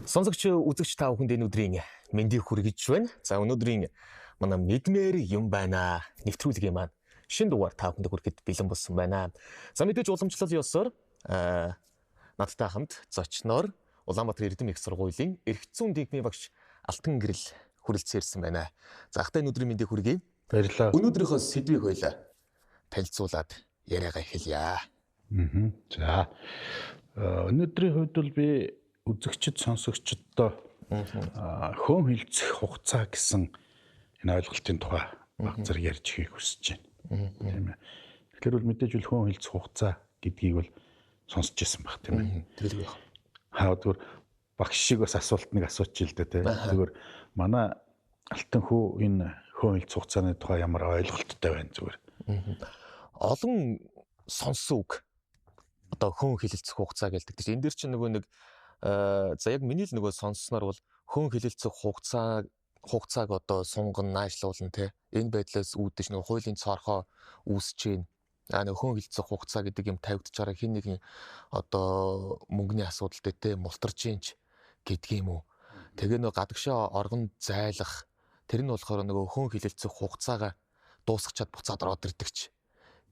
Сонсогч үзэгч та бүхэнд энэ өдрийн мэндийг хүргэж байна. За өнөөдрийн манай мэдмээр юм байна. Нэвтрүүлгийн маань шинэ дугаар та бүхэнд хүрэхэд бэлэн болсон байна. За мэдээж уламжлал ёсоор надтай хамт зочноор Улаанбаатар Эрдэм их сургуулийн эрх зүйн дигмийн багш Алтан Гэрэл хүрэлцэн ирсэн байна. За ахтай өнөөдрийн мэндийг хүргэе. Баярлалаа. Өнөөдрийнхөө сэдвийг хоёлаа танилцуулаад яриагаа эхэлье. За өнөөдрийн хувьд бол би үзэгчд сонсогчдоо хөөн хилцэх хугацаа гэсэн энэ ойлголтын тухай баг зэрэг ярьж ихийг хүсэж байна. Тийм ээ. Тэгэхээр бол мэдээж л хөөн хилцэх хугацаа гэдгийг бол сонсч ирсэн баг тийм ээ. Тэр байх. Зүгээр багш шиг бас асуулт нэг асууч ил дээ тийм. Зүгээр манай Алтан хүү энэ хөөн хилцэх хугацааны тухай ямар ойлголттой байна зүгээр. Олон сонссон үг. Одоо хөөн хилцэх хугацаа гэлдэг. Энд дэр чинь нөгөө нэг за яг миний л нөгөө сонссноор бол хөөн хилэлцэх хугацааг одоо сунган наашлуулна те энэ байдлаас үүдэж нөгөө хуулийн цорхоо үүсэж гин нөгөө хөөн хилэлцэх хугацаа гэдэг юм тавигдж байгаа хин нэгэн одоо мөнгөний асуудал дээр те мултарч гинч гэдгийг юм уу тэгээ нөгөө гадагшаа оргон зайлах тэр нь болохоор нөгөө хөөн хилэлцэх хугацаагаа дуусгачаад буцаад ороод ирдэгч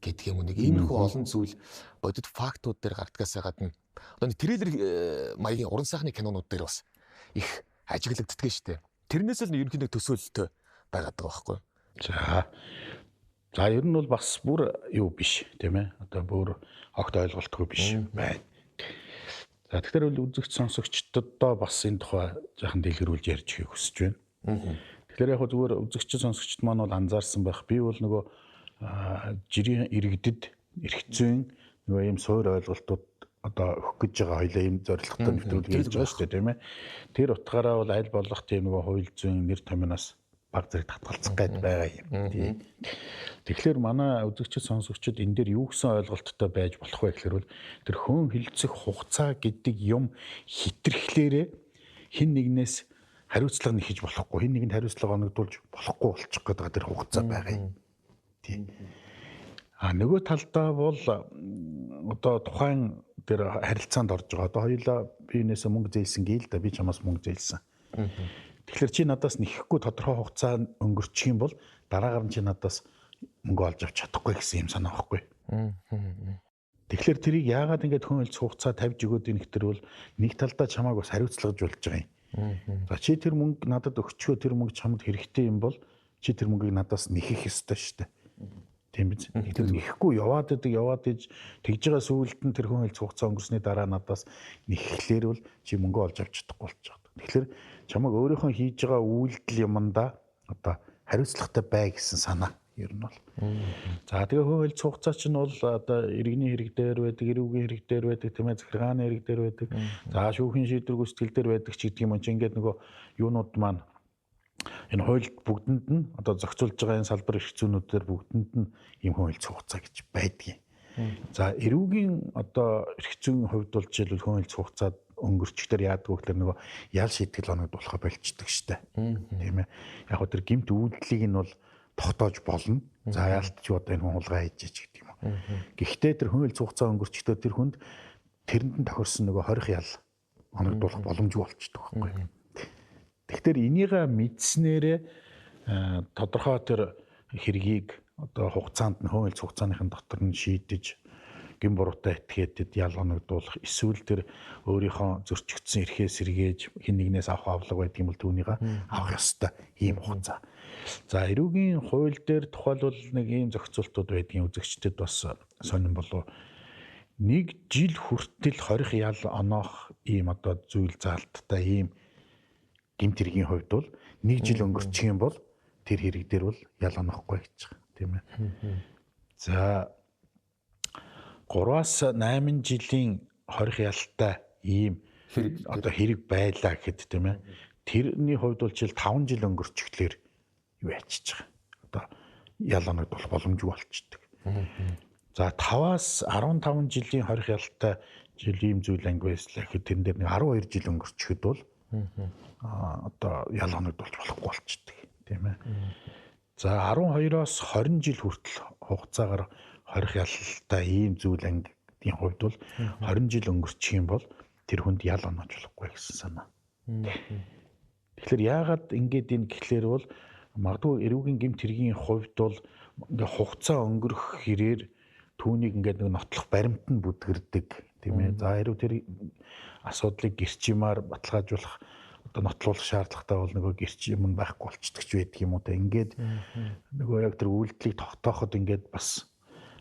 гэдэг юм нэг иймэрхүү олон зүйл бодит фактууд дээр гардгаас гадна одоо нэг трейлер маягийн уран сайхны кинонууд дээр бас их ажиглагддаг шүү дээ. Тэрнээс л ерөнхийдөө төсөөлөлтөө байгаад байгаа байхгүй. За ер нь бол бас бүр юу биш тийм ээ. Одоо бүр огт ойлголтгүй биш байна. За тэгэхээр бол үзэгч сонсогчдодоо бас энэ тухай жаахан дэлгэрүүлж ярьж ихийг хүсэж байна. Тэгэхээр яг зүгээр үзэгч сонсогчд маань бол анзаарсан байх. Би бол нөгөө жирийн иргэдэд эрх зүйн нөгөө ийм суур ойлголтууд одоо өгөх гэж байгаа хоёлаа ийм зорилготой нэвтрүүлэг хийж байгаа шүү дээ тийм ээ. Тэр утгаараа бол аль болох тийм нөгөө хууль зүйн нэр томьёоноос баг зэрэг татгалзах гээд байгаа юм. Тэгэхээр манай үзэгчид сонсогчид энэ дээр юу гэсэн ойлголттой байж болох вэ гэхээр бол тэр хөөн хилцэх хугацаа гэдэг юм хитрхлээрээ хин нэгнээс хариуцлага нэхэж болохгүй, хин нэгэнд хариуцлага оногдуулж болохгүй болчих гээд байгаа тэр хугацаа байгаа юм. Тийм. Нөгөө талдаа бол одоо тухайн тэр харилцаанд орж байгаа. Одоо хоёулаа биенээсээ мөнгө зээлсэн гээл да би чамаас мөнгө зээлсэн. Тэгэхээр чи надаас нэхэхгүй тодорхой хугацаа өнгөрчих юм бол дараагаар нь чи надаас мөнгө олж авч чадахгүй гэсэн юм санаа байхгүй. Тэгэхээр тэрийг яагаад ингэж хөөн хилцэх хугацаа тавьж өгөөд ийм ихтер бол нэг талдаа чамааг бас хариуцлагаж болж байгаа юм. За чи тэр мөнгө надад өгчхөө тэр мөнгө чамд хэрэгтэй юм бол чи тэр мөнгийг надаас нэхэх ёстой шүү дээ. Тийм биз. Тэгэхээр нэхэхгүй яваад иж тэгж байгаа сүүлд нь тэр хүн хилцэх хугацаа өнгөрсний дараа надаас нэхлээр бол чи мөнгө олж авч чадахгүй болж байгаа. Тэгэхээр чамайг өөрийнхөө хийж байгаа үйлдэл юмдаа одоо хариуцлагатай бай гэсэн санаа ер нь бол. За тэгээ хүн хилцэх хугацаа чинь бол одоо иргэний хэрэг дээр байдаг, эрүүгийн хэрэг дээр байдаг, тийм ээ захиргааны хэрэг дээр байдаг. За шүүхийн шийдвэр гүйцэтгэл дээр байдаг ч гэдэг юм чинь ингээд нөгөө юунууд маань энэ хуульд бүгдэнд нь одоо зохицуулж байгаа энэ салбар эрх зүйнүүдээр бүгдэнд нь ийм хүн хилцэх хугацаа гэж байдгийг. За эрүүгийн одоо эрх зүйн хувьд бол жишээлбэл хүн хилцэх хугацаад өнгөрчдөр яадаг вэ гэхээр нөгөө ял шийтгэл оногдуулах болчдөг штэ. Тийм ээ. Яг хөө тэр гэмт үйлдэлийг нь бол тогтоож болно. За яалт чи одоо энэ хүн хулгай хийж гэдэг юм уу. Гэхдээ тэр хүн хилцэх хугацаа өнгөрчдөр тэр хүнд тэрэнд нь тохирсон нөгөө хорих ял оногдуулах боломжгүй болчдөг байхгүй. Тэгэхээр энийг мэдснээрээ тодорхой тэр хэргийг одоо хугацаанд нь хөөн хилцэх хугацааныхын дотор нь шийдэж гин буруутай этгээдэд ял оногдуулах эсвэл тэр өөрийнхөө зөрчигдсөн эрхээ сэргээж хин нэгнээс авах авлага байдаг юм бол түүнийг авах ёстой ийм хугацаа. За эрүүгийн хууль дээр тухайлбал нэг ийм зохицуултууд байдгийн үзэгчдэд бас сонирн болов. 1 жил хүртэл хорих ял оноох ийм одоо зүйл заалттай ийм гэмт хэргийн хувьд бол 1 жил өнгөрчих юм бол тэр хэрэг дээр бол ял онохгүй гэж байгаа тийм ээ. За 3-аас 8 жилийн хорих ялтай ийм одоо хэрэг байлаа гэхэд тийм ээ. Тэрний хувьд бол жишээл 5 жил өнгөрчихлөөр юу ячиж байгаа. Одоо ял оногдуулах боломжгүй болчдөг. За 5-аас 15 жилийн хорих ялтай жил ийм зүйл анги байслаа гэхэд тэрэн дээр нэг 12 жил өнгөрчихэд бол одоо ял оногдуулж болохгүй болчдөг тийм ээ. За 12-оос 20 жил хүртэл хугацаагаар хорих ялтай ийм зүйл ангидын хувьд бол 20 жил өнгөрчих юм бол тэр хүнд ял оноож болохгүй гэсэн санаа. Тэгэхээр яагаад ингэж энэ гэхлээр бол магадгүй эрүүгийн гэмт хэргийн хувьд бол ингээ хугацаа өнгөрөх хэрээр түүнийг ингээд нэг нотлох баримт нь бүдгэрдэг тийм ээ. За хэрвээ тэр асуудлыг гэрчимаар баталгаажуулах одоо нотлуулах шаардлагатай бол нөгөө гэрчим нь байхгүй болчихдог ч байдаг юм уу те. Ингээд нөгөө яг тэр үйлдэлийг тогтооход ингээд бас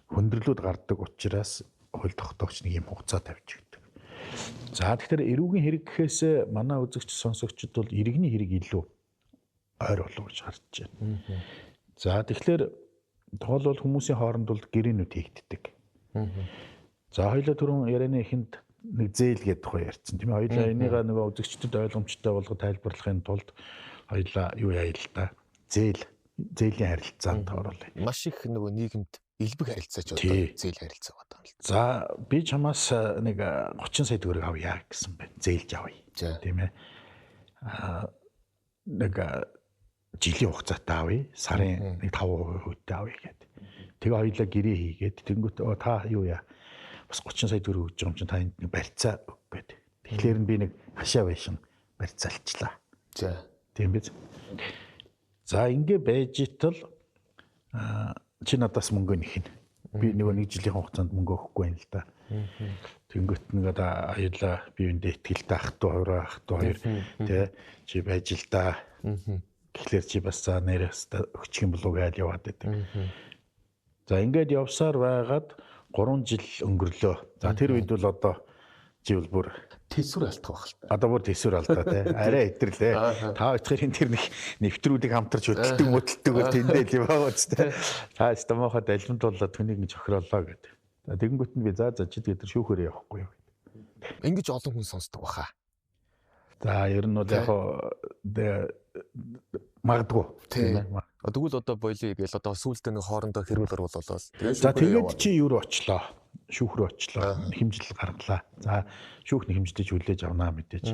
хөндрөлүүд гардаг учраас хууль тогтоогч нэг юм хугацаа тавьж өгдөг. За тэгэхээр эрүүгийн хэрэг гэхээс манай үзэгч сонсогчдод бол иргэний хэрэг илүү ойр болов гэж харж байна. За тэгэхээр тухайлбал хүмүүсийн хооронд бол гэрээнүүд хийгддэг. За хоёлаа түрүүн ярианы эхэнд нэг зээл гэдэг тухай ярьсан тийм ээ. Хоёлаа энийгээ нөгөө үзэгчдэд ойлгомжтой болгож тайлбарлахын тулд хоёлаа юу яа л да. Зээлийн харилцаанд оруулъя. Маш их нөгөө нийгэмд элбэг харилцаач одоо зээл харилцаа байгаа юм л. За би чамаас нэг 30 сая төгрөг авъя гэсэн байна. Зээлж авъя. Тийм ээ. Нэг жилийн хугацаатай авъя. Сарын нэг 5% хүйттэй авъя гэдэг. Тэгээ хоёлаа гэрээ хийгээд тэнгүүт та юу яа бас 30 сая төгрөг өгж байгаа юм чинь та энд нэг барьцаа өг гэдэг. Тэгэхээр би нэг хашаа байшин барьцаалчлаа. За. Тийм биз. За ингэ байж итэл чи надаас мөнгө нөхөн. Би нөгөө нэг жилийн хугацаанд мөнгө өгөхгүй юм л да. Тэнгүүт нэг одоо аюулаа би үндэ ихтгэлтэй ах トゥ 2 2 тий чи байж л да. Тэгэхээр чи бас за нэрээс өгчих юм болов уу гэж яваад байдаг. За ингээд явсаар байгаад 3 жил өнгөрлөө. За тэр үед бол одоо чи бол бүр Тэсвэр алдах байх л та. Одоо бүр тэсвэр алдаа тий. Арай итэрлээ. Та очихын тэр нэвтрүүлэг хамтарч хөдөлтөг бол тэндээ л яваа үстэй. Та стомоход алимт боллоо түүнийг зохироолоо гэдэг. За тэгэнгүүт нь би за чи тэр шүүхээрээ явахгүй юу гэдэг. Ингэж олон хүн сонсдог баха. За ер нь бол яг магадгүй тийм ээ. Тэгвэл одоо боёлыг гээл одоо сүүлдээ нэг хоорондоо хэрүүл оруулалаа. За тэгээд чи юу руу очлоо? Шүүх рүү очлоо. Хэмжил гаргалаа. За шүүх хэмжлэж хүлээж авнаа мэдээж.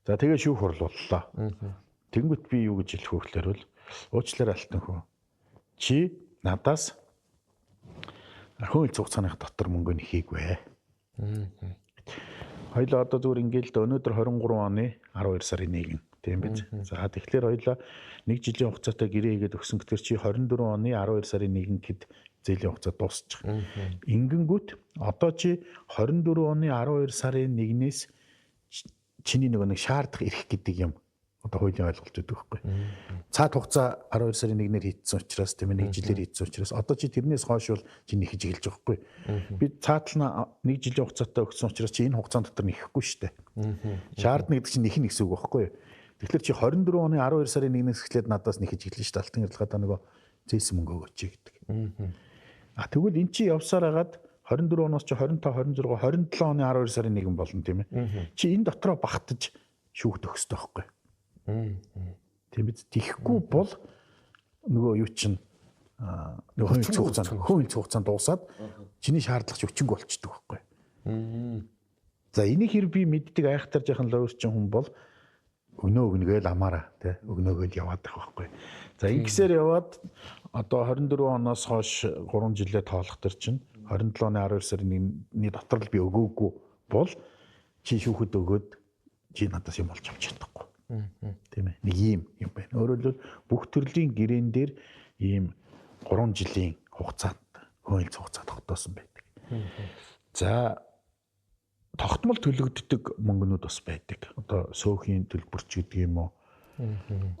За тэгээд шүүх орлууллаа. Тэнгүүт би юу гэж хэлэх вэ гэхээр бол уучлаарай алтан хөө. Чи надаас хууль цугцааных дотор мөнгө нэхийгвэ. Хоёлаа одоо зүгээр ингээл өнөөдөр 23 оны 12 сарын 1 тийм биз. За тэгэхээр хоёлаа 1 жилийн хугацаатай гэрээ хийгээд өгсөн гэхээр чи 24 оны 12 сарын 1 гэд зээлийн хугацаа дуусчих. Ингэнгүүт одоо чи 24 оны 12 сарын 1-ээс чиний нэг шаардах эрх гэдэг юм одоо хуулийн ойлголт өгдөг байхгүй. Цаад хугацаа 12 сарын 1-ээр хийцсэн учраас тийм ээ 1 жилээр хийцсэн учраас одоо чи тэрнээс хойш бол чи нэхэж эхэлж байгаа байхгүй. Би цаатлаа 1 жилийн хугацаатай өгсөн учраас чи энэ хугацаанд дотор нэхэхгүй шүү дээ. Шаардна гэдэг чинь нэхнэ гэсэн үг байхгүй. Тэгэхээр чи 24 оны 12 сарын 1-ээс эхлээд надаас нэхэж эхэлнэ шүү дээ. Алтан ярилцлагаа нөгөө зээсэн мөнгө өгөөч гэдэг. Тэгвэл эн чи явсаар хагаад 24 оноос чи 25, 26, 27 оны 12 сарын 1 болно тийм ээ. Чи энэ дотроо багтаж шүүхт өгсөй байхгүй. Тийм биз. Тихгүй бол нөгөө юу чинь нөгөө хууль цугцаанд дуусаад чиний шаардлага өчнг болчдөг байхгүй. За энийг хэр би мэддэг айхтар жахан лоурчин хүн бол өгнөөгнөөл амаараа тий өгнөөгөл яваад байх байхгүй. За ингэсээр яваад одоо 24 оноос хойш 3 жилээ тоолох төр чинь 27 оны 12 сарын 1-ний дотор л би өгөөгүй бол чи шүүхэд өгөөд чи надаас юм олж авч чадахгүй. Тийм ээ. Нэг юм байна. Өөрөөр хэлбэл бүх төрлийн гэрээн дээр ийм 3 жилийн хугацаанд хууль цугцаа тогтоосон байдаг. За тогтмол төлөгддөг мөнгөнүүд бас байдаг. Одоо сөөхийн төлбөрч гэдэг юм уу?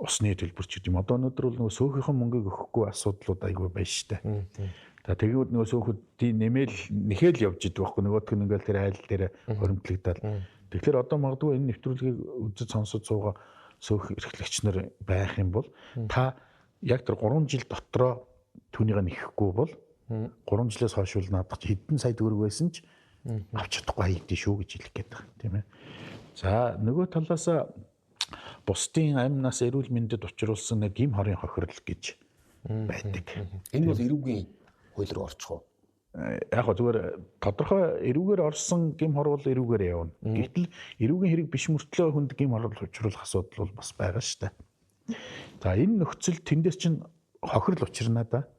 Усны төлбөрч гэдэг юм. Одоо өнөөдөр бол нөгөө сөөхийнхэн мөнгөийг өгөхгүй асуудлууд айгүй байна штэ. За тэгээд нөгөө сөөхүүдийн нэмэл нэхэл явж идэг байхгүй. Нөгөөх нь ингээл тэр айл дээр хоримтлагдаад. Тэгэхээр одоо магадгүй энэ нэвтрүүлгийг үзэж сонсож суугаа сөөх эрхлэгч нар байх юм бол та яг тэр 3 жил дотроо түүнийг нэхэхгүй бол 3 жилээс хойш бол надад хэдэн сая төгрөг байсан ч авч чадахгүй хайдээ шүү гэж хэлэх гээд байна тийм ээ. За нөгөө талаас бусдын амнаас эрүүл мэндэд учруулсан нэг гим хорийн хохирол гэж байдаг. Энэ бол эрүүгийн хууль руу орчих уу? Яг гоо зүгээр тодорхой эрүүгээр орсон гим хор бол эрүүгээр явна. Гэтэл эрүүгийн хэрэг биш мөртлөө хүнд гим хор учруулах асуудал бол бас байгаа шүү дээ. За энэ нөхцөл тэндээс чинь хохирол учирна да.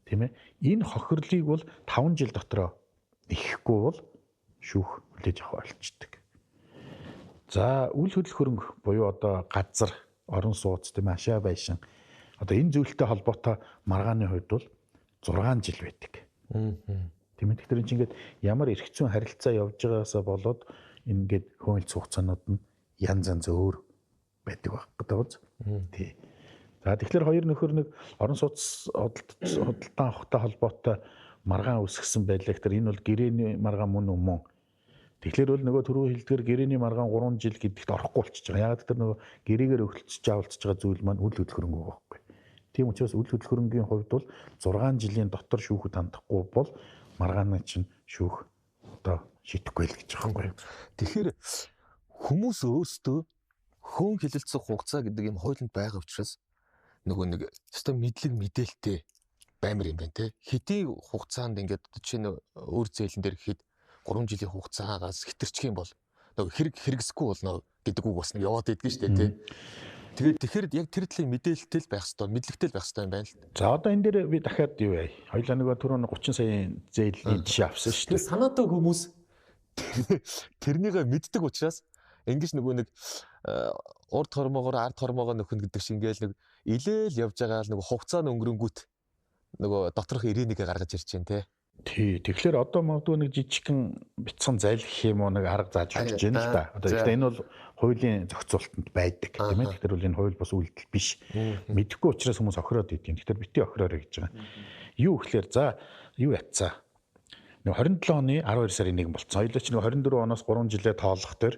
Тийм ээ. Энэ хохирлыг бол 5 жил дотроо нэхэхгүй бол шүүх хүлээж авах болчдөг. За үйл хөдлөх хөрөнгө буюу одоо газар, орон сууц тийм ашаа байшин одоо энэ зүйлтэй холбоотой маргааны хувьд бол 6 жил байдаг. Тийм ээ. Тэгэхээр ингээд ямар эрх зүйн харилцаа явж байгаасаа болоод ингээд хөндлөлт хугацаанууд нь янз янз өөр байдаг баг гэдэг үз. Тий. За тэгэхээр хоёр нөхөр нэг орон сууц худалдан авахтай холбоотой маргаан үсгэсэн байлаа. Тэгэхээр энэ бол гэрээний маргаан мөн. Тэгэхээр бол нөгөө түрүү хэлдгээр гэрээний маргаан 3 жил гэдэгт орохгүй болчихж байгаа. Яг тэр нөгөө гэрээгээр өгөлцөж авалцж байгаа зүйл маань үйл хөдлөх хөрөнгө байхгүй. Тийм учраас үйл хөдлөх хөрөнгийн хувьд бол 6 жилийн дотор шүүхэд хандахгүй бол маргааны чинь шүүх одоо шийдэхгүй л гэж байгаа байхгүй. Тэгэхээр хүмүүс өөрсдөө хөөн хилэлцэх хугацаа гэдэг юм хуулинд байгаа учраас нөгөө нэг өстой мэдлэг мэдээлэлтэй баймар юм байна те. Хэдийн хугацаанд ингээд чинь өөр зээлэн дээр гэхэд 3 жилийн хугацаагаас хэтэрчих юм бол нөгөө хэрэгсэхгүй болно гэдэг үг бас нэг яваад идэгэн штэ тий. Тэгэхээр яг тэр талын мэдээлэлтэй л байх хэрэгтэй, мэдлэгтэй л байх хэрэгтэй юм байна л. За одоо энэ дээр би дахиад юу яа. Хоёлаа нөгөө түрүү 30 саяын зээлийн жишээ авсан шүү дээ. Санаатай хүмүүс тэрнийг мэддэг учраас ингэж нөгөө нэг урд хормоогоор ард хормоогоо нөхөн гэдэг шиг ингээл нэг илээл явж байгаа л нөгөө хугацааны өнгөрөнгүүт нөгөө доторх ирээнийг гаргаж ирж байна те. Тий. Тэгэхээр одоо магадгүй нэг жижигхэн бяцхан зайл гэх юм уу нэг арга зааж өгч байна л да. Одоо гэхдээ энэ бол хуулийн зохицуулалтанд байдаг тийм ээ. Тэгэхээр бол энэ хууль бас үйлдэл биш. Мэдхгүй учраас хүмүүс охироод идэв. Тэгэхээр бити охироорой гэж байгаа. Юу гэхээр за юу ятцаа. Нэг 27 оны 12 сарын 1 болцсон. Хоёулаа ч нэг 24 оноос 3 жилээ тоолох төр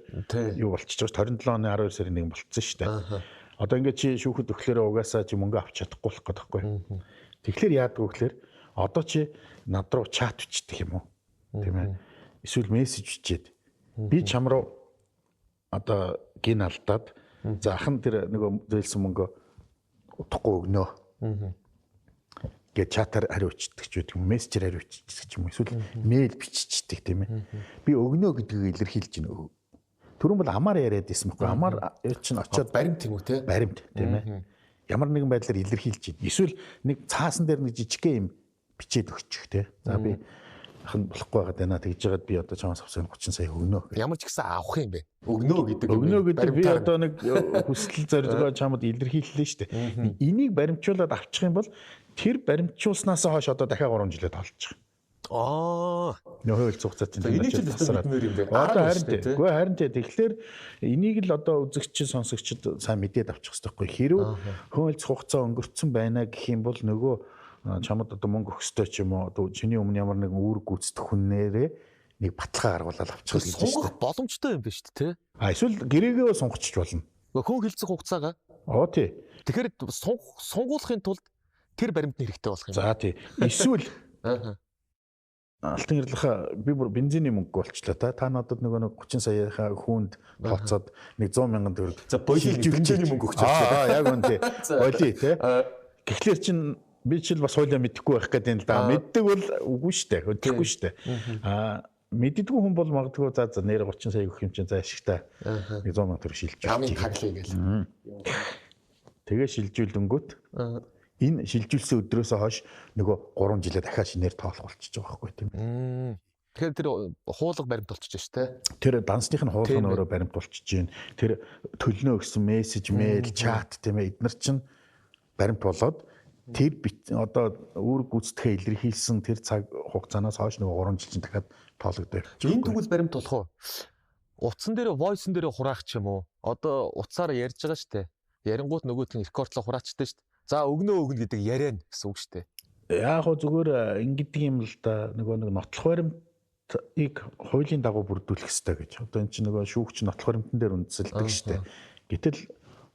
юу болчихж байгаа 27 оны 12 сарын 1 болцсон шүү дээ. Одоо ингээд чи шүүхэд өгөхлөөрөө угаасаа чи мөнгө авч чадахгүй болох гэдэг байхгүй. Тэгэхээр яадаг вэ гэхээр одоо чи над руу чат бичдэг юм уу? Тийм ээ. Эсвэл мессеж бичээд би чам руу одоо гин алдаад за ахын тэр нөгөө зөөлсөн мөнгө утахгүй өгнө. Гэ чатаар хариуцдаг ч гэдэг юм, мессежээр хариуцдаг ч юм уу. Эсвэл мэйл биччихдэг тийм ээ. Би өгнө гэдгийг илэрхийлж гинэ. Түрүүн бол амаар яриад байсан байхгүй. Амаар чинь очиод баримт юм уу те? Баримт тийм ээ. Ямар нэгэн байдлаар илэрхийлж гин. Эсвэл нэг цаасан дээр нэг жижигхэн юм бичээд өгчих те. За би ахын болохгүй байгаа даа тэгж жагаад би одоо чамаас авсан 30 сая өгнө. Ямар ч гэсэн авах юм бэ? Өгнө гэдэг. Өгнө гэдэг би одоо нэг хүсэл зорилгоо чамд илэрхийллээ шүү дээ. Энийг баримтжуулаад авчих юм бол тэр баримтжуулснаас хойш одоо дахиад 3 жилээ тоолчих. Нөхөөл цугцаач энэ энийг ч тасраад юм бэ? Одоо харин тэгэхээр энийг л одоо үзэгч сонсогчд сайн мэдээд авчих хэрэгтэй байхгүй. Хэрв хөндлөлт хугацаа өнгөрцөн байна гэх юм бол нөгөө чамд одоо мөнгө өгөхтэй ч юм уу чиний өмнө ямар нэгэн үүрэг гүйцэтгэх хүнээрээ нэг баталгаа гаргуулаад авчих гэж байна. Сунгах боломжтой юм биш үү те? Эсвэл гэрээгээ сунгахч болно. Хөөн хилцэх хугацаагаа. Тий. Тэгэхээр сунгуулахын тулд тэр баримтны хэрэгтэй болох юм. За тий. Эсвэл алтан ярилцлага би бүр бензиний мөнгө болчлаа та надад нөгөө 30 саяхаа хүүнд тооцоод нэг 100 мянган төгрөг. За бойлын бензиний мөнгө өгч байгаа. Яг үнэ тий. Боли тий. Тэгэхээр чин би ч бас хуулиа мэдэхгүй байх гэдэг юм л да. Мэддэг бол үгүй шүү дээ. Хөдлөхгүй шүү дээ. Мэддэггүй хүн бол магадгүй за нэр 30 сая өгөх юм чинь за ашигтай. 100 мянган төгрөг шилжиж байна. Амын таглая гээл. Тэгээ шилжүүлэнгүүт энэ шилжүүлсэн өдрөөс хойш нөгөө 3 жилээ дахиад шинээр тоолох болчихж байгаа байхгүй тийм. Тэгэхээр тэр хуулга баримт болчихж шүү дээ. Тэр дансных нь хуулга нь өөрөө баримт болчихж байна. Тэр төлнөө өгсөн мессеж, мэйл, чат тийм ээ эдгээр чинь баримт болоод тэр одоо үүрэг гүйцэтгэхээ илэрхийлсэн тэр цаг хугацаанаас хойш нөгөө 3 жил чинь дахиад тоологдоо. Энэ тэгвэл баримт болох уу? Утсан дээр войсон дээр хураах ч юм уу? Одоо утсаар ярьж байгаа шүү дээ. Ярингуут нөгөөт нь рекордлоо хураачдаг шүү дээ. За өгнө гэдэг яриа гэсэн үг шүү дээ. Яг хоо зүгээр ингэдэг юм л да. Нөгөө нэг нотлох баримтыг хуулийн дагуу бүрдүүлэх хэрэгтэй гэж. Одоо эн чинь нөгөө шүүгч нотлох баримтан дээр үндэслэдэг шүү дээ. Гэтэл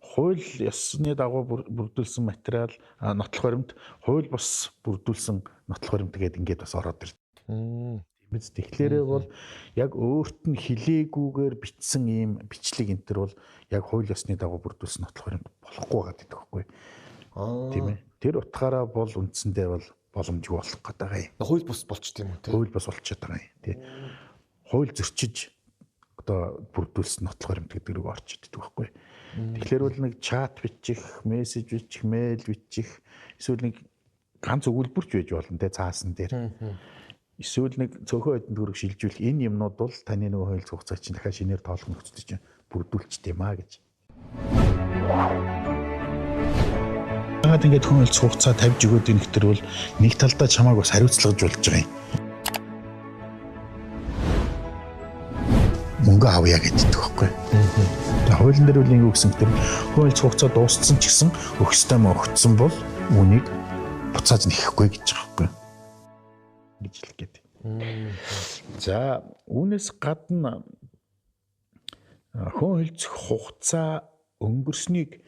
хууль ёсны дагуу бүрдүүлсэн материал нотлох баримт, хууль бус бүрдүүлсэн нотлох баримт гэдэг ингээд бас ороод ирдэг. Тиймээс тэгэхээр бол яг өөрт нь хилээгүйгээр бичсэн ийм бичлэг энэ төр бол яг хууль ёсны дагуу бүрдүүлсэн нотлох баримт болохгүй гэдэг байхгүй. Тийм ээ. Тэр утгаараа бол үндсэндээ бол боломжгүй болох гэдэг юм. Хууль бус болчт юм уу те? Хууль бус болчиход байгаа юм тий. Хууль зөрчиж одоо бүрдүүлсэн нотлох баримт гэдэг рүү орчод идэх байхгүй. Тэгэхээр бол нэг чат бичих, мессеж бичих, мэйл бичих, эсвэл нэг ганц өгүүлбэрч байж болно те цаасан дээр. Эсвэл нэг цөөхөн хэдэн төгрөг шилжүүлэх энэ юмнууд бол таны нөгөө хууль хугацаа чинь дахиад шинээр тоолох нөхцөл чинь бүрдүүлчихдээ маа гэж. Яагаад ингэж хүн хэлц хугацаа тавьж өгөөд ийм ихтер бол нэг талдаа чамааг бас хариуцлагажуулж байгаа юм. Мөнгө авъя гэдэг байхгүй. Тэгээ хуулийн дээр үл ингэ өгсөн ихтер хүн хэлц хугацаа дууссан ч гэсэн өгсдөө өгцсөн бол үнийг буцааж нэхэхгүй гэж байгаа байхгүй. Гэж хэлэх гээд. За үүнээс гадна хүн хэлцэх хугацаа өнгөрснийг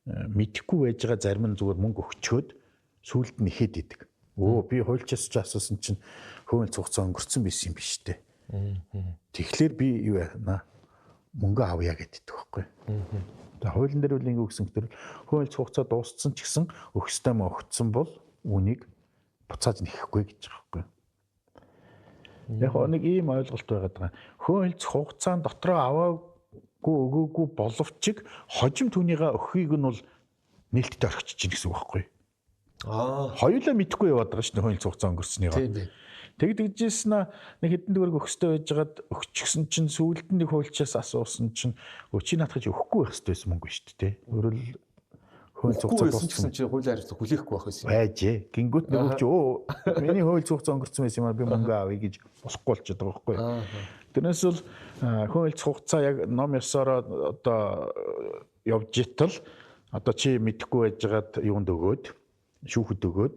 мэдэхгүй байж байгаа зарим нь зүгээр мөнгө өгчөөд сүүлд нь ихэд идэг. Би хуульчаас ч асуусан чинь хүн хэлцэх хугацаа өнгөрцөн байсан юм биш үү? Тэгэхээр би юу яана мөнгө авъя гэдэг байхгүй. Тэгээ хуулийн дээр үл ингэ өгсөн гэхээр хүн хэлцэх хугацаа дууссан ч гэсэн өгсдөө өгцсөн бол үнийг буцааж нэхэхгүй гэж байгаа байхгүй. Яг нэг ийм ойлголт байгаад байгаа. Хүн хэлцэх хугацаанд дотроо аваагүй өгөөгүй боловч хожим түүнийгээ өгөхийг нь бол нээлттэй орхиж чинь гэсэн үг байхгүй. Хоёулаа мэдхгүй яваад байгаа шүү дээ хүн хэлцэх хугацаа өнгөрснөйгөө. Тэгдэгжсэн нэг хэдэн төгрөг өгсдөө байжгаад өгчихсөн чинь сүүлд нь нэг хуульчаас асуусан чинь өчиг наатгаж өгөхгүй байх хэрэгтэй мөнгө шүү дээ. Өөрөөр хүн хэлцэх хугацаа дууссан чинь хуулийн хариуцлага хүлээхгүй байх байсан. Байжээ. Гингүүт нэг чи миний хүн хэлцэх хугацаа өнгөрсөн байсан юм аа би мөнгө авъя гэж болохгүй болчиход байгаа байхгүй. Тэрнээс бол хүн хэлцэх хугацаа яг ном ёсороо одоо явж итал одоо чи мэдэхгүй байжгаад юунд өгөөд шүүхэд өгөөд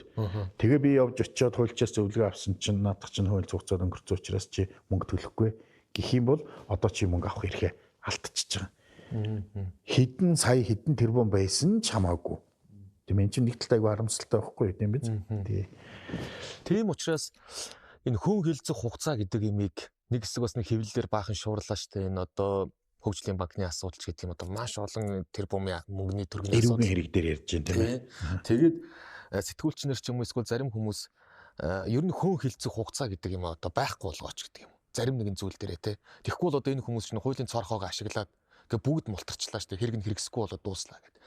тэгээ би явж очиод хуульчаас зөвлөгөө авсан чинь наадах чинь хүн хэлцэх хугацаа өнгөрсөн учраас чи мөнгө төлөхгүй гэх юм бол одоо чи мөнгө авах хэрэгээ алдчихж байгаа. Хэдэн сая хэдэн тэрбум байсан ч хамаагүй. Тийм энэ чинь нэг талтай харамсалтай байхгүй тийм биз? Тийм учраас энэ хүн хэлцэх хугацаа гэдэг имийг нэг хэсэг бас нэг хэвлэлээр баахан шуурлаа штэ. Энэ одоо хөгжлийн банкны асуудал ч гэдэг юм одоо маш олон тэрбумын мөнгөний төргийн асуудал хэрэг дээр ярьж байна тийм ээ. Тэгээд сэтгүүлчнэр ч юм уу эсвэл зарим хүмүүс ер нь хүн хэлцэх хугацаа гэдэг юм одоо байхгүй болгооч гэдэг юм. Зарим нэгэн зүйл дээрээ те. Тэгэхгүй бол одоо энэ хүмүүс чинь хуулийн цорхоог ашиглаад ингээ бүгд мултарчлаа штэ. Хэрэг нь хэрэгсэхгүй болоод дууслаа гэдэг.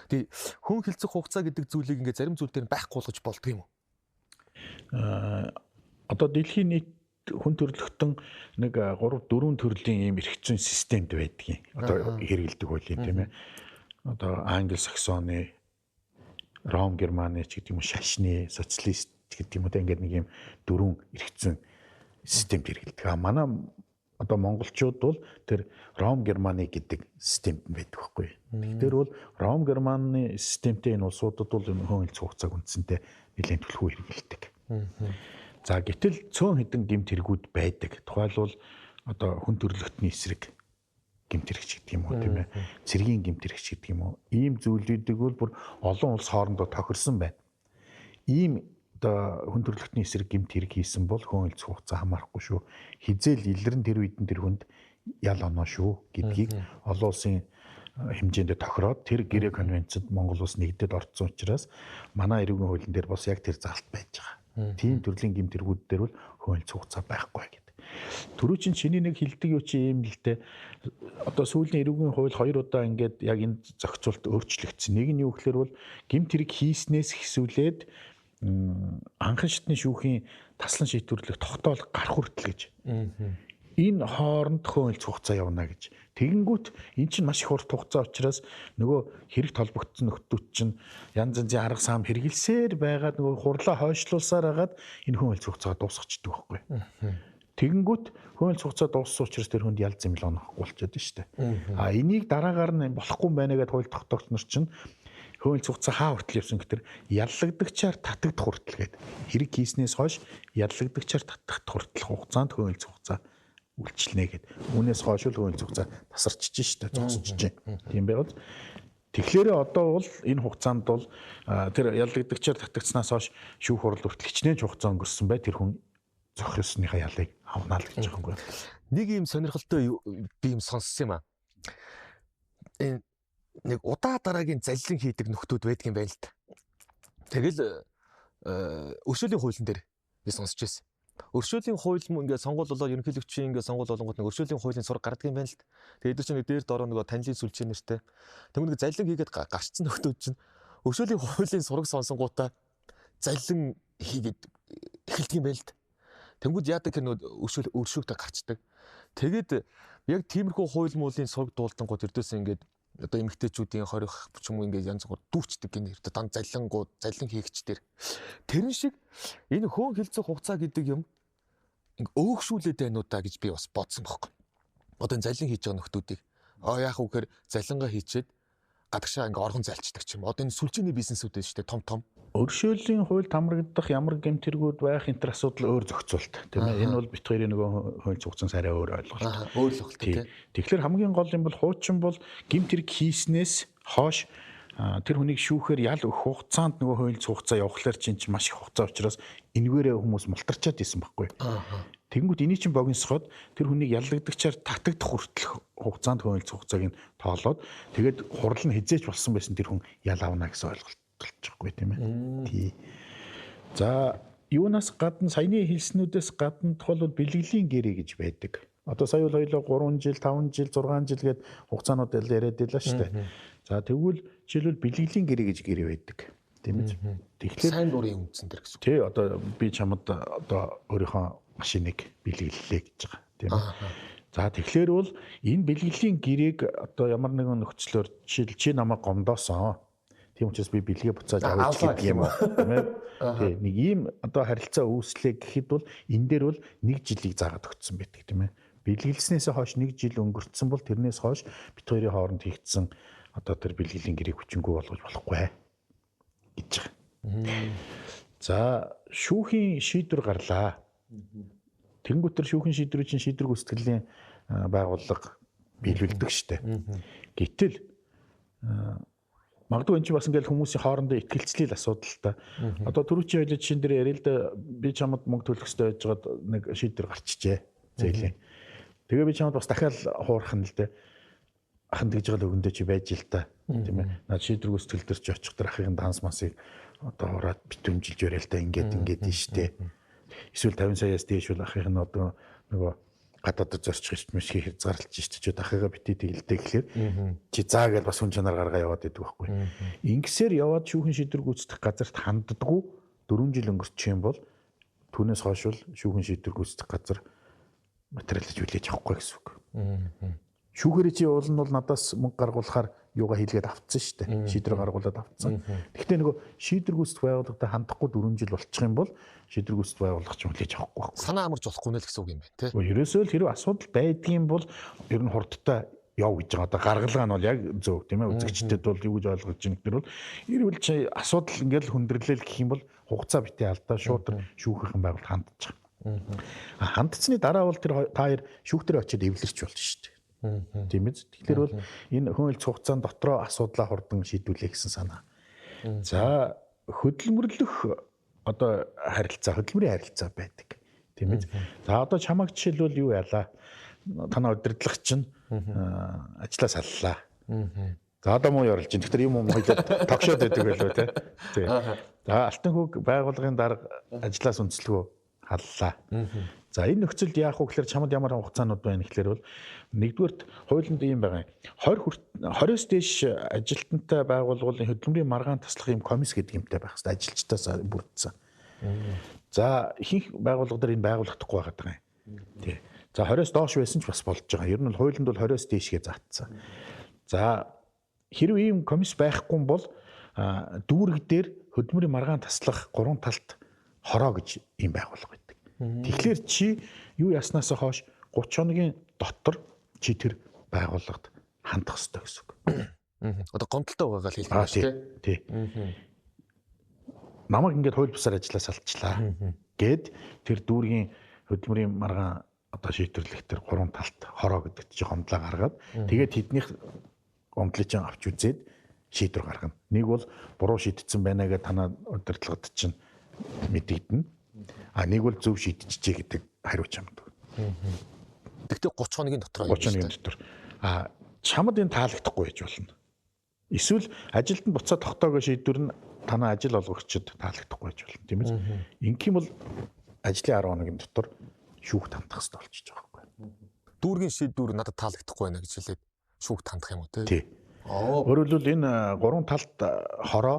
Тэгээ хүн хэлцэх хугацаа гэдэг зүйлийг ингээ зарим зүйл дээр байхгүй болгож болдго юм уу? Одоо дэлхийн нийт хүн төрөлхтөн нэг 3 4 төрлийн ийм эрх зүйн системд байдгийг одоо хэрэгэлдэг хуулийн тийм ээ. Одоо англи саксоны, ром германы ч гэдэг юм шашны, социалист гэдэг юм уу ингээд нэг ийм 4 эрх зүйн системд хэрэгэлдэг. Манай одоо монголчууд бол тэр ром германы гэдэг системд байдаг байхгүй. Тэгэхээр бол ром германы системтэй энэ улсуудад бол хүн хэлцэх хугацааг үндсэндээ нэлээд төлхөө хэрэгэлдэг. За гэтэл цөөн хэдэн гэмт хэрэгүүд байдаг. Тухайлбал одоо хүн төрөлхтний эсрэг гэмт хэрэгч гэдэг юм уу тийм ээ. Цэргийн гэмт хэрэгч гэдэг юм уу. Ийм зүйлүүдийг бол бүр олон улс хоорондоо тохирсон байна. Ийм одоо хүн төрөлхтний эсрэг гэмт хэрэг хийсэн бол хүн хэлцэх хугацаа хамаарахгүй шүү. Хизээл илрэн тэр үед нь тэр хүнд ял оноо шүү гэдгийг олон улсын хэмжээнд тохироод тэр гэрээ конвенцэд Монгол улс нэгдээд орцсон учраас манай эрүүгийн хуулийн дээр бас яг тэр заалт байж байгаа. Тийм төрлийн гэмт хэрэгүүд дээр бол хүн хэлцэх хугацаа байхгүй гэдэг. Түрүү чинь чиний нэг хилдэг юу чи юм л дээ. Одоо сүүлийн эрүүгийн хууль 2 удаа ингээд яг энэ зохицуулт өөрчлөгдсөн. Нэг нь юу гэхээр бол гэмт хэрэг хийснээс ихсүүлээд анхан шатны шүүхийн таслан шийдвэрлэх тогтоол гарах хүртэл гэж. Энэ хооронд хүн хэлцэх хугацаа явна гэж. Тэгэнгүүт эн чинь маш их урт хугацаа учраас нөгөө хэрэг толбогдсон нөхдүүд чинь янз янзын арга сам хэрэгэлсээр байгаад нөгөө хурлаа хойшлуулсаар хагаад энэ хүн хэлцэх хугацаа дуусчихдаг байхгүй. Тэгэнгүүт хүн хэлцэх хугацаа дууссан учраас тэр хүнд ял зэмлэл онохгүй болчиход шүү дээ. Энийг дараагаар нь болохгүй байна гэдээ хууль тогтоогч нар чинь хүн хэлцэх хугацаа хаа хүртэл явсан гэхээр яллагдагчаар татагдах хүртэл гээд хэрэг хийснээс хойш яллагдагчаар татагдах хүртэл хугацаанд хүн хэлцэх хугацаа үйлчлэнэ гэд. Үүнээс хойш л хүн хэлцэх хугацаа тасарчж штэ зогсчихж байна. Тийм байгаад тэгэхээр одоо бол энэ хугацаанд бол тэр яллагдагчаар татагдсанаас хойш шүүх хурал хүртэл хичнээн хугацаа өнгөрсөн бай тэр хүн зохиосныхаа ялыг авнаа л гэж байгаа юм байна. Нэг юм сонирхолтой би юм сонссон юм аа. Энэ нэг удаа дараагийн заллин хийдэг нөхдүүд байдаг юм байна л та. Тэгэл өршөөлийн хуулийн дээр би сонсч байсан. Өршөөлийн хууль ингээд сонгуул болоод ерөнхийлөгчийн ингээд сонгуул болонгууд нэг өршөөлийн хуулийн сураг гардаг юм байна л та. Тэгээд эдгээр чинь нэг дээр дороо нөгөө танилын сүлжээ нэртэй. Тэгвэл нэг заллин хийгээд гарцсан нөхдүүд чинь өршөөлийн хуулийн сураг сонсонгуудаа заллин хийгээд эхэлдэг юм байна л та. Тэнгүүд яадаг хэрэг нөгөө өршөөгтэй гарчдаг. Тэгээд яг тиймэрхүү хууль муулын сураг дуулдангууд эрдээс ингээд одоо эмэгтэйчүүдийн хорих ч юм уу ингээд янз бүр дүүчдэг гэнэ эрдээ дан залин хийгчдэр тэрэн шиг энэ хөөн хилцэх хугацаа гэдэг юм өөгшүүлээд байна уу та гэж би бас бодсон байхгүй. Одоо энэ залин хийж байгаа нөхдүүдийг яах вэ гэхээр залингаа хийчээд гадагшаа ингээ орхон зайлцдаг ч юм. Одоо энэ сүлжээний бизнесүүд байна шүү дээ том. Өршөөлийн хуульд хамрагдах ямар гэмтэргүүд байх энэ төр асуудал өөр зохицуулт тийм ээ. Энэ бол бит хоёрын нөгөө хууль зохицсон арай өөр ойлголт. Өөр л байна тийм. Тэгэхээр хамгийн гол юм бол хуучин бол гэмтэрг хийснээс хойш тэр хүнийг шүүхээр ял өгөх хугацаанд нөгөө хууль хугацаа явахлаар чинь маш их хугацаа учраас энэгээрээ хүмүүс мултарчаад исэн байхгүй. Тэгэнгүүт энийг чинь богиносхоод тэр хүнийг яллагдагчаар татагдах хүртэлх хугацаанд хууль хугацааг нь тоолоод тэгээд хурал нь хизээч болсон байсан тэр хүн ял авна гэсэн ойлголт болчихгүй тийм ээ. Тий. За юунаас гадна саяны хэлснүүдээс гадна бол бэлгэлийн гэрээ гэж байдаг. Одоо сая бол хоёулаа 3 жил, 5 жил, 6 жил гээд хугацаанууд яриад байлаа шүү дээ. За тэгвэл жишээлбэл бэлгэлийн гэрээ гэж гэрээ байдаг. Тийм ээ. Тэгэхээр сайн дурын үндсэн дэр гэсэн. Тий, одоо би чамд одоо өөрийнхөө машиныг бэлгэллээ гэж байгаа. Тийм ээ. За тэгэхээр бол энэ бэлгэлийн гэрээг одоо ямар нэгэн нөхцлөөр жишээл чи намайг гомдоосон. Тийм учраас би бэлгээ буцааж авах гэдэг юм уу. Тийм ээ. Тий, нэг ийм одоо харилцаа үүслээ гэхэд бол энэ дээр бол 1 жилийг заагаад өгсөн байдаг тийм ээ. Бэлгэлснээс хойш 1 жил өнгөрцөн бол тэрнээс хойш бит хоёрын хооронд хийгдсэн одоо тэр бэлгэлийн гэрээг хүчингүй болгож болохгүй гэж байгаа. За шүүхийн шийдвэр гарлаа. Тэнгүүт тэр шүүхийн шийдвэрийн чинь шийдвэр гүйцэтгэлийн байгууллага биелүүлдэг штэ. Гэтэл магадгүй энэ чинь бас ингээл хүмүүсийн хоорондоо итгэлцлэл асуудал та. Одоо түрүүчийн хоёлын жишээн дээр ярил л да би чамд мөнгө төлөх хэрэгтэй байжгаад нэг шийдвэр гарчжээ. Зээлийн. Тэгээ би чамд бас дахиад хуурах нь л дээ. Ахын тэгж байгаа өгөндөө чи байж л та. Тийм ээ. Наад шийдвэр гүйцэтгэл дээр ч очих тэр ахын данс масыг одоо хураад битэмжилж өрөөл та ингээд штэ. Эсвэл 50 саяас дээш бол ахын нь одоо нөгөө гадаадд зорчих юм шиг хязгаарлаж штэ. Чи дахиагаа битээ тэгэлдэй гэхлээр чи заа гэж бас хүн чанар гаргаа яваад идэг байхгүй. Ингэсээр яваад шүүхэн шийдвэр гүйцэтгэх газарт ханддаггүй 4 жил өнгөрчих юм бол түүнээс хойш бол шүүхэн шийдвэр гүйцэтгэх газар материалж хүлээж авахгүй гэсэн үг. Шүүхэрээ чи уул нь бол надаас мөнгө гаргуулахаар юугаа хийлгээд авцсан шүү дээ. Шийдвэр гаргуулад авцсан. Гэхдээ нөгөө шийдвэр гүйцэтгэх байгууллагатай хандахгүй 4 жил болчих юм бол шийдвэр гүйцэтгэх байгууллага ч хүлээж авахгүй байхгүй. Санаа амарч болохгүй нэ л гэсэн үг юм байна тий. Ерөөсөө л хэрэв асуудал байдгийн бол ер нь хурдтай яв гэж байгаа. Одоо гаргалгаа нь бол яг зөв тийм ээ. Үзэгчдэд бол юу гэж ойлгож байна гэхээр бол ирвэл чи асуудал ингээл хүндрэлэл гэх юм бол хугацаа битээ алдаа шууд шүүхийн байгууллага хандчих. Хандцсны дараа бол тэр та хоёр шүүхтэр очиод эвлэрч болно шүү дээ. Тийм ээ. Тэгэхээр бол энэ хууль хугацаанд дотроо асуудлаа хурдан шийдвүлээ гэсэн санаа. За хөдөлмөрлөх одоо хөдөлмөрийн харилцаа байдаг. Тийм ээ. За одоо чамайг жишээлбэл юу яалаа? Танаа удирдлага чинь ажлаа саллаа. За одоо муу ярилж байна. Тэгэхээр юм хоёлоо тогшоод байдаг байлоо тий. За алтан хүүг байгууллагын дарга ажлаас үндэслэгөө халлаа. За энэ нөхцөлд яах вэ гэхээр чамд ямар хугацаанууд байна гэхээр бол нэгдүгээрт хуулинд ийм байгаа. 20-с дээш ажилтнтай байгууллагын хөдөлмөрийн маргаан таслах юм комисс гэдэг юмтай байх хэрэгтэй. Ажилчдаас бүрдсэн. За ихэнх байгууллага дээр энэ байгуулагдахгүй байгаа юм. Тий. За 20-с доош байсан ч бас болж байгаа. Ер нь хуулинд бол 20-с дээшгээ заагдсан. За хэрвээ ийм комисс байхгүй бол дүүрэг дээр хөдөлмөрийн маргаан таслах 3 талт хороо гэж ийм байгууллага байдаг. Тэгэхээр чи юу яснаас хойш 30 хоногийн дотор чи тэр байгууллагад хандах ёстой гэсэн үг. Одоо гомдолтой байгаагаа л хэлдэг шүү дээ. Тий. Намайг ингээд хууль бусаар ажиллаа салчлаа. Гэд тэр дүүргийн хөдөлмөрийн маргаан одоо шийдвэрлэх тэр 3 талт хороо гэдэг чи гомдлоо гаргаад тэгээд тэднийх гомдлыг чинь авч үзээд шийдвэр гаргана. Нэг бол буруу шийдсэн байна гэдэг танаа удирдлагад чинь мэдэгдэнэ. Нэг бол зөв шийдчихжээ гэдэг хариуч юмд. Тэгтээ 30 хоногийн дотор 30 хоногийн дотор. Чамд энэ таалагдахгүй байж болно. Эсвэл ажилд нь буцаад тогтоогоо шийдвэр нь танаа ажил олгогчид таалагдахгүй байж болно, тийм ээ. Ингэх юм бол ажлын 10 хоногийн дотор шүүхт хандах хэрэгтэй болчихж байгаа байхгүй. Дүүргийн шийдвэр надад таалагдахгүй байна гэж хэлээд шүүхт хандах юм уу тий? Өөрөөр хэлбэл энэ 3 талд хороо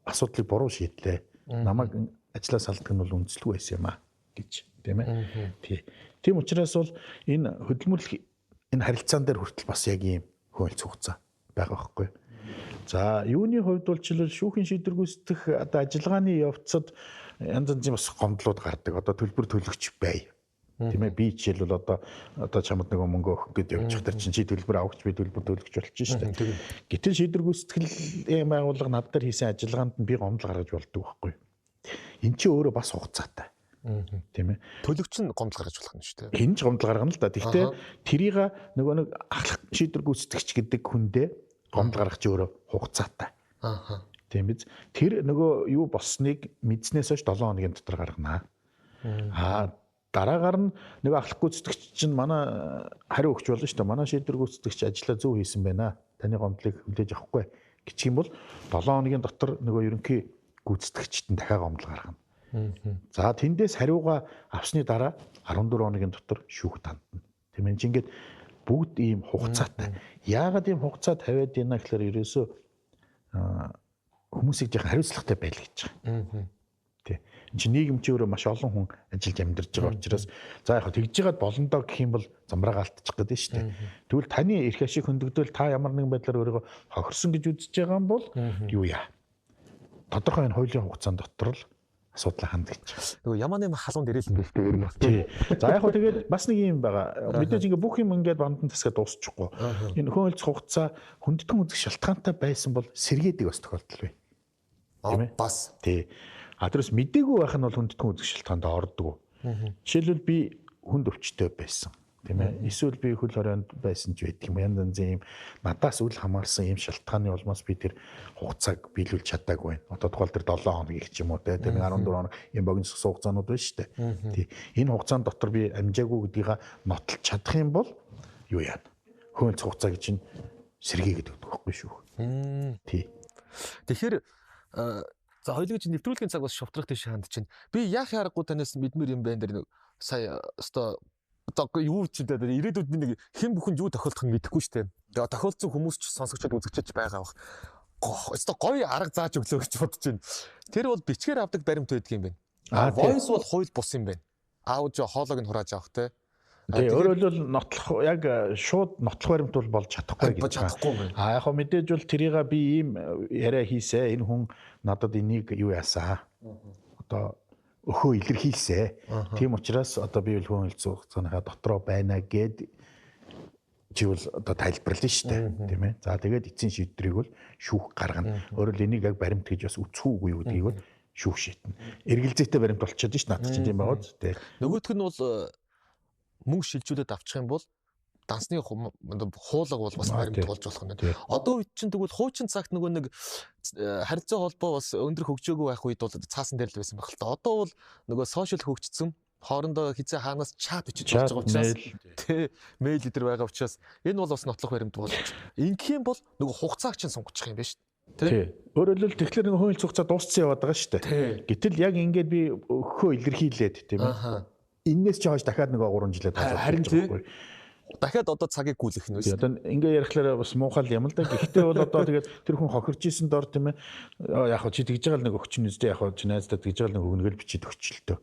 асуудлыг буруу шийдлээ. Намайг ажлаас салдаг нь бол үндэслэгүй байсан юм аа гэж, тийм ээ. Тий. Тийм учраас бол энэ хөдөлмөрлөх энэ харилцаан дээр хүртэл бас яг ийм хөвөлц хугацаа байгаа байхгүй. За юуны хувьд бол жишээлбэл шүүхийн шийдвэр гүйцэтгэх одоо ажиллагааны явцад янз янзын бас гомдлууд гардаг. Одоо төлбөр төлөгч бай. Тийм ээ, би жишээлбэл одоо чамд нэг мөнгө өгөх гээд явж хатар чинь чи төлбөр авахч би төлбөр төлөгч болчих шүү дээ. Гэтэл шийдвэр гүйцэтгэлийн байгууллага над дээр хийсэн ажиллагаанд нь би гомдол гаргаж болдог байхгүй. Энд чи өөрөө бас хугацаатай. Тийм ээ. Төлөгч нь гомдол гаргаж болох юм шүү дээ. Хин ч гомдол гаргана л да. Гэхдээ тэрийг нөгөө нэг ахлах шийдвэр гүйцэтгэгч гэдэг хүндээ гомдол гаргах чи өөрөө хугацаатай. Тийм биз. Тэр нөгөө юу болсныг мэдснээс хойш 7 хоногийн дотор гаргана. Дараагаар нь нөгөө ахлах гүйцэтгэгч чинь манай хариу өгч болно шүү дээ. Манай шийдвэр гүйцэтгэгч ажиллаа зөв хийсэн байна. Таны гомдлыг хүлээж авахгүй гэх юм бол 7 хоногийн дотор нөгөө ерөнхий гүйцэтгэгчд нь дахиад гомдол гаргана. За тэндээс хариугаа авсны дараа 14 хоногийн дотор шүүх тандна. Тийм ээ. Ингээд бүгд ийм хугацаатай. Яагаад ийм хугацаа тавиад байна гэхээр ерөөсөө хүмүүсийг яг хариуцлагатай байл гэж байгаа. Тий. Энд чинь нийгэм чи өөрөө маш олон хүн ажиллаж амьдарч байгаа учраас за яг тэгж жагаад болондоо гэх юм бол замраагаа алдчих гээд байна шүү дээ. Тэгвэл таны эрх ашиг хөндөгдөл та ямар нэгэн байдлаар өөрийгөө хохирсон гэж үзэж байгаа юм бол юу яа? Тодорхой энэ хуулийн хугацаанд дотор л асуудал ханд гэж. Нөгөө ямар нэгэн халуун дээрэлсэн байх тийм юм байна. Тий. За яг хөө тэгээд бас нэг юм байгаа. Мэдээж ингээ бүх юм ингээд бандан тасгаад дуусчихгүй. Энэ хөнөөлц хугацаа хүндэтгэн үзэх шалтгаантай байсан бол сэргээдэг бас тохиолдол бай. Тийм ээ? Бас. Тий. Тэрс мдээгүй байх нь бол хүндэтгэн үзэх шалтгаанд ордог. Жишээлбэл би хүнд өвчтөй байсан. Тийм ээ? Эсвэл би хөл хорионд байсан ч байдаг юм. Янз янзын юм надаас үл хамаарсан юм шалтгааны улмаас би тэр хугацааг биелүүлж чадаагүй байна. Одоо тухайл тэр 7 хоног гэх юм уу те. Тэр 14 хоног юм богино хугацаанууд байна шүү дээ. Тий. Энэ хугацаанд дотор би амжаагүй гэдгийг нотолж чадах юм бол юу яана? Хөнөөлц хугацаа гэж чинь сэргээгээд өгдөг байхгүй шүү. Тий. Тэгэхээр за хоёулаа чинь нэвтрүүлгийн цаг бас шовтрох тийш ханд чинь би яах аргагүй танаас мэдмэр юм байна дэр сая өстой одоо юу ч дээ ирээдүйд би нэг хэн бүхэнд юу тохиолдох нь мэдэхгүй шүү дээ. Тэгээ тохиолдсон хүмүүс ч сонсогчдод үзэгчж байгаа бах. Өстой гоё арга зааж өглөө гэж бодож байна. Тэр бол бичгээр авдаг баримт байдаг юм байна. Voice бол хууль бус юм байна. Аудио хоолойг нь хурааж авах те. Тэгээ өөрөөр хэлбэл нотлох яг шууд нотлох баримт бол болж чадахгүй гэж байна. Яг хөө мэдээж бол тэрийг би ийм яриа хийсэ. Энэ хүн надад энийг юу яасаа. Одоо өхөө илэрхийлсэ. Тийм учраас одоо би бол хөнөөлц хугацааныхаа дотроо байна гэд чи бол одоо тайлбарлана шүү дээ. Тийм ээ. За тэгээд эцсийн шийдвэрийг бол шүүх гаргана. Өөрөөр хэл энийг яг баримт гэж бас үцхүүгүй юу гэдгийг бол шүүх шийднэ. Эргэлзээтэй баримт болчиход шүү дээ. Наад чинь тийм байгаа үү? Нөгөөх нь бол мөнгө шилжүүлээд авчих юм бол дансны хуулга бол бас баримт болж болох юм байна. Одоо үед чинь тэгвэл хуучин цагт нөгөө нэг харилцаа холбоо бас өндөр хөгжөөгүй байх үед бол цаасан дээр л байсан байх л та. Одоо бол нөгөө сошиал хөгжсөн хоорондоо хизээ хаанаас чат бичиж болж байгаа учраас тий мэйл өдр байгаа учраас энэ бол бас нотлох баримт болж ингэх юм бол нөгөө хугацааг чинь сунгах юм байна шүү дээ. Тий. Өөрөөр хэлбэл тэгэхээр нэг хөнөөлц хугацаа дууссан яваад байгаа шүү дээ. Гэтэл яг ингээд би өхөө илэрхийлээд тийм ээ. Иннээс ч хойш дахиад нэг 3 жилээ харин тийм дахиад одоо цагийг гүйлэх нь вэ? Одоо ингээ ярихлаараа бас муухай юм л да. Гэхдээ бол одоо тэгээд тэр хүн хохирж исэн дор тийм ээ. Яг хөө чи тэгж байгаа л нэг өгч нэзтэй яг хөө чи найздаа тэгж байгаа л нэг өгнөгөл бичиж өгчлөлтөө.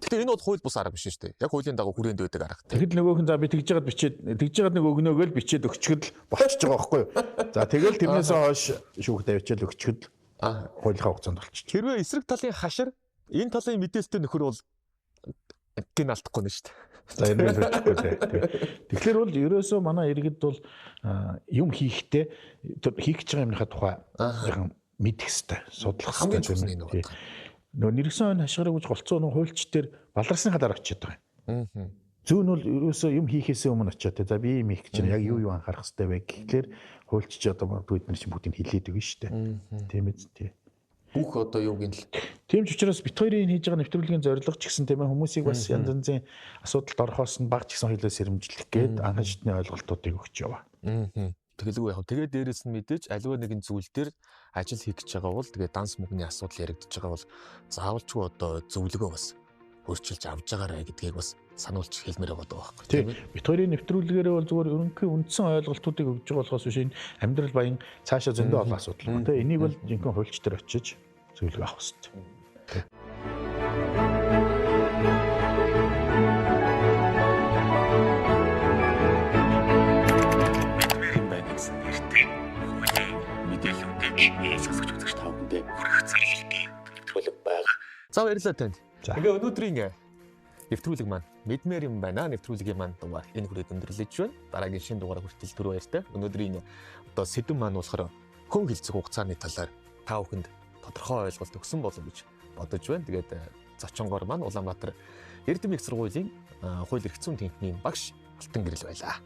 Гэхдээ энэ бол хууль бус арга биш шүү дээ. Яг хуулийн дагуу хүрээнд байдаг арга. Тэгэхэд нөгөөх нь за би тэгж байгаад нэг өгнөгөл бичээд өгчгөл болчихж байгаа байхгүй юу? За тэгэл тэрнээс хойш шүүхт авчиад өгчгөл хуулийнхаа хугацаанд болчих. Хэрвээ эсрэг талын хашир энэ талын мэдээлэлтэй нөхөр бол гин алдахгүй нь шүү дээ. За энэ л хэлэхгүй дээ. Тэгэхээр бол ерөөсөө манай иргэд бол юм хийхдээ хийх гэж байгаа юмныхаа тухай яг мэдэх хэрэгтэй, судлах хэрэгтэй. Нөгөө нэргсэн хойно хашгираа гэж голцоо нөгөө хуульч дээр баларсныхаа дараа очиод байгаа юм. Зүүн бол ерөөсөө юм хийхээс өмнө очиод те за би юм хийх гэж байна. Яг юу анхаарах хэрэгтэй вэ гэхлээр хуульч ч одоо бид нар чинь бүгдийг хэлээд өгнө шүү дээ. Тийм ээ тий. Бүх одоо юуг нь л тийм ч учраас бит хоёрын хийж байгаа нэвтрүүлгийн зорилго ч гэсэн тийм ээ хүмүүсийг бас янз янзын асуудалд орохоос нь баг ч гэсэн хоёлоо сэрэмжлэх гээд анхан шатны ойлголтуудыг өгч яваа. Тэгэлгүй яг. Тэгээд дээрэс нь мэдээж аливаа нэгэн зүйл дээр ажил хийх гэж байгаа бол тэгээд данс мөнгөний асуудал яригдчихэж байгаа бол заавалчгүй одоо зөвлөгөө бас хөрчилж авч байгаарай гэдгийг бас сануулж хэлмээр байгаа байхгүй тийм ээ. Бит хоёрын нэвтрүүлгээрээ бол зүгээр ерөнхий үндсэн ойлголтуудыг өгж байгаа болохоос биш энэ амьдрал баян цаашаа зөндөө олон асуудал байна. Тэгээ энийг бол жинхэнэ хуульч дээр очиж зөвлөгөө авах хэрэгтэй. Сонсогч үзэгч та бүхэндээ хүрэх зорилгын нэвтрүүлэг байгаа. За баярлалаа танд. За. Тэгээ өнөөдрийн нэвтрүүлэг маань мэдмээр юм байна. Нэвтрүүлгийн маань дугаар энэ хүрээд өндөрлөж байна. Дараагийн шинэ дугаараа хүртэл түр баяртай. Өнөөдрийн одоо сэдв маань болохоор хүн хэлцэх хугацааны талаар та бүхэнд тодорхой ойлголт өгсөн болов гэж бодож байна. Тэгээд зочингоор маань Улаанбаатар Эрдэм их сургуулийн хууль эрх зүйн тэнхимийн багш Алтан Гэрэл байлаа.